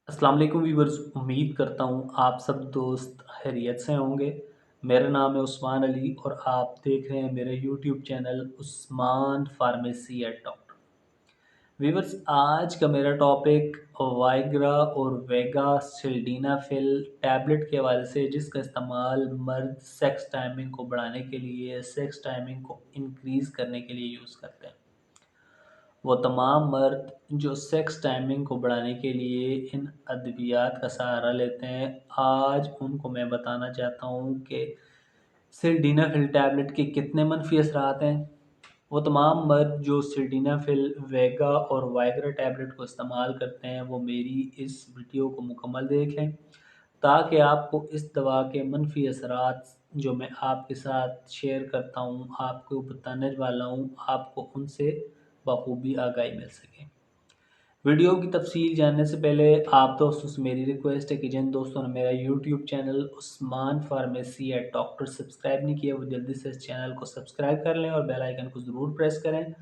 अस्सलाम वालेकुम व्यूअर्स। उम्मीद करता हूँ आप सब दोस्त खैरियत से होंगे। मेरा नाम है उस्मान अली और आप देख रहे हैं मेरे YouTube channel Usman pharmacy eight doctor. Viewers, आज का मेरा टॉपिक वाइग्रा और वेगा सिल्डीनाफिल टैबलेट के हवाले से, जिसका इस्तेमाल मर्द सेक्स टाइमिंग को बढ़ाने के लिए, सेक्स टाइमिंग को इंक्रीज़ करने के लिए यूज़ करते हैं। वो तमाम मर्द जो सेक्स टाइमिंग को बढ़ाने के लिए इन अद्वियात का सहारा लेते हैं, आज उनको मैं बताना चाहता हूँ कि सिल्डीनाफिल टैबलेट के कितने मनफी असरात हैं। वो तमाम मर्द जो सिल्डीनाफिल, वेगा और वाइग्रा टैबलेट को इस्तेमाल करते हैं, वो मेरी इस वीडियो को मुकम्मल देख लें ताकि आपको इस दवा के मनफी असरात जो मैं आपके साथ शेयर करता हूँ, आपको बताने वाला हूँ, आपको उनसे बखूबी आगाही मिल सके। वीडियो की तफसील जानने से पहले आप दोस्तों से मेरी रिक्वेस्ट है कि जिन दोस्तों ने मेरा YouTube channel Usman pharmacy eight doctor subscribe नहीं किया, वो जल्दी से इस चैनल को सब्सक्राइब कर लें और बेल आइकन को ज़रूर प्रेस करें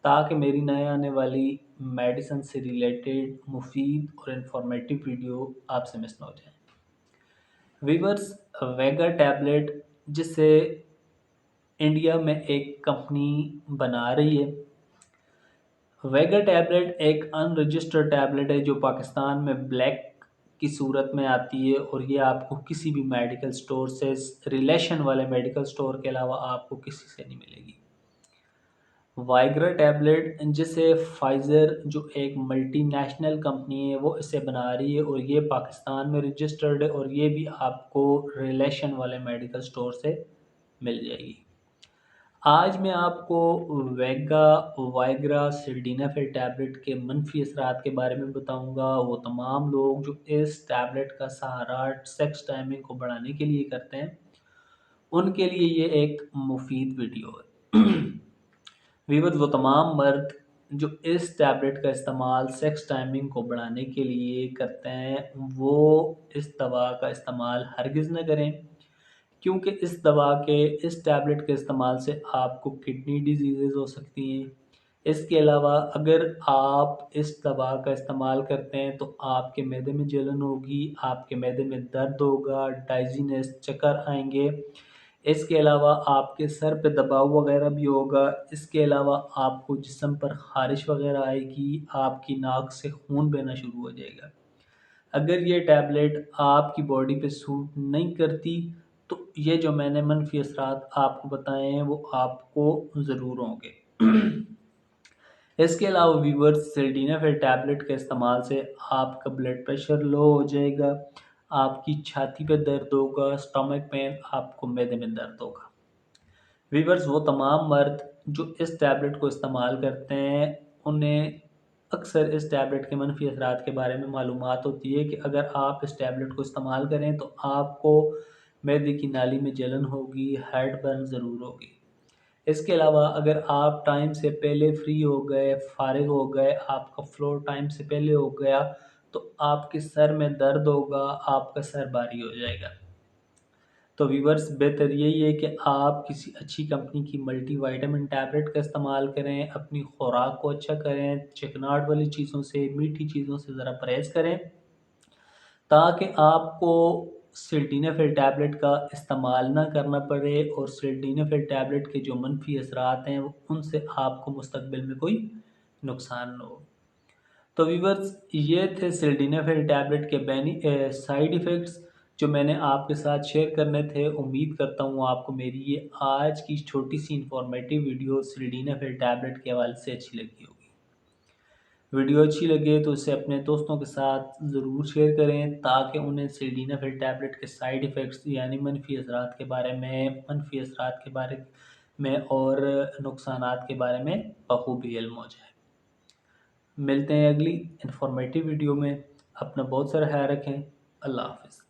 ताकि मेरी नए आने वाली मेडिसिन से रिलेटेड मुफीद और इन्फॉर्मेटिव वीडियो आपसे मिस ना हो जाए। वीवर्स, वेगा टैबलेट जिसे इंडिया में एक कंपनी बना रही है, वेगा टैबलेट एक अनरजिस्टर्ड टैबलेट है जो पाकिस्तान में ब्लैक की सूरत में आती है और ये आपको किसी भी मेडिकल स्टोर से, रिलेशन वाले मेडिकल स्टोर के अलावा आपको किसी से नहीं मिलेगी। वाइग्रा टैबलेट जिसे फाइज़र जो एक मल्टीनेशनल कंपनी है वो इसे बना रही है और ये पाकिस्तान में रजिस्टर्ड है और ये भी आपको रिलेशन वाले मेडिकल स्टोर से मिल जाएगी। आज मैं आपको वेगा वाइग्रा सिल्डीनाफिल टैबलेट के मनफी असरात के बारे में बताऊंगा। वो तमाम लोग जो इस टैबलेट का सहारा सेक्स टाइमिंग को बढ़ाने के लिए करते हैं, उनके लिए ये एक मुफीद वीडियो है। वीवर, वो तमाम मर्द जो इस टैबलेट का इस्तेमाल सेक्स टाइमिंग को बढ़ाने के लिए करते हैं, वो इस दवा का इस्तेमाल हरगिज़ न करें, क्योंकि इस दवा के, इस टैबलेट के इस्तेमाल से आपको किडनी डिजीज़ेज़ हो सकती हैं। इसके अलावा अगर आप इस दवा का इस्तेमाल करते हैं तो आपके मैदे में जलन होगी, आपके मैदे में दर्द होगा, डाइजीनेस, चक्कर आएँगे। इसके अलावा आपके सर पे दबाव वग़ैरह भी होगा। इसके अलावा आपको जिस्म पर ख़ारिश वग़ैरह आएगी, आपकी नाक से खून बहना शुरू हो जाएगा। अगर ये टैबलेट आपकी बॉडी पे सूट नहीं करती, तो ये जो मैंने मनफ़ी असरात आपको बताए हैं, वो आपको ज़रूर होंगे। इसके अलावा व्यूअर्स, सिल्डीनाफिल टैबलेट के इस्तेमाल से आपका ब्लड प्रेशर लो हो जाएगा, आपकी छाती पे दर्द होगा, स्टमक पेन, आपको मैदे में दर्द होगा। व्यूअर्स, वो तमाम मर्द जो इस टैबलेट को इस्तेमाल करते हैं, उन्हें अक्सर इस टैबलेट के मनफी असरात के बारे में मालूमात होती है कि अगर आप इस टैबलेट को इस्तेमाल करें तो आपको मैदे की नाली में जलन होगी, हेड बर्न ज़रूर होगी। इसके अलावा अगर आप टाइम से पहले फ्री हो गए, फारिग हो गए, आपका फ्लो टाइम से पहले हो गया, तो आपके सर में दर्द होगा, आपका सर भारी हो जाएगा। तो व्यूअर्स, बेहतर यही है कि आप किसी अच्छी कंपनी की मल्टीविटामिन टैबलेट का इस्तेमाल करें, अपनी खुराक को अच्छा करें, चिकनाहट वाली चीज़ों से, मीठी चीज़ों से ज़रा परहेज़ करें ताकि आपको सिल्डीनाफिल टैबलेट का इस्तेमाल ना करना पड़े और सिल्डीनाफिल टैबलेट के जो मनफी असरात हैं, उनसे आपको मुस्तकबिल में कोई नुकसान ना हो। तो व्यूअर्स, ये थे सिल्डीनाफिल टैबलेट के साइड इफ़ेक्ट्स जो मैंने आपके साथ शेयर करने थे। उम्मीद करता हूँ आपको मेरी ये आज की छोटी सी इंफॉर्मेटिव वीडियो सिल्डीनाफिल टैबलेट के हवाले से अच्छी लगी होगी। वीडियो अच्छी लगे तो इसे अपने दोस्तों के साथ ज़रूर शेयर करें ताकि उन्हें सिल्डीनाफिल टैबलेट के साइड इफ़ेक्ट्स यानी मनफी असरात के बारे में और नुकसानात के बारे में बखूबी इल्म हो जाए। मिलते हैं अगली इन्फॉर्मेटिव वीडियो में। अपना बहुत सारा ख्याल रखें। अल्लाह हाफ़िज़।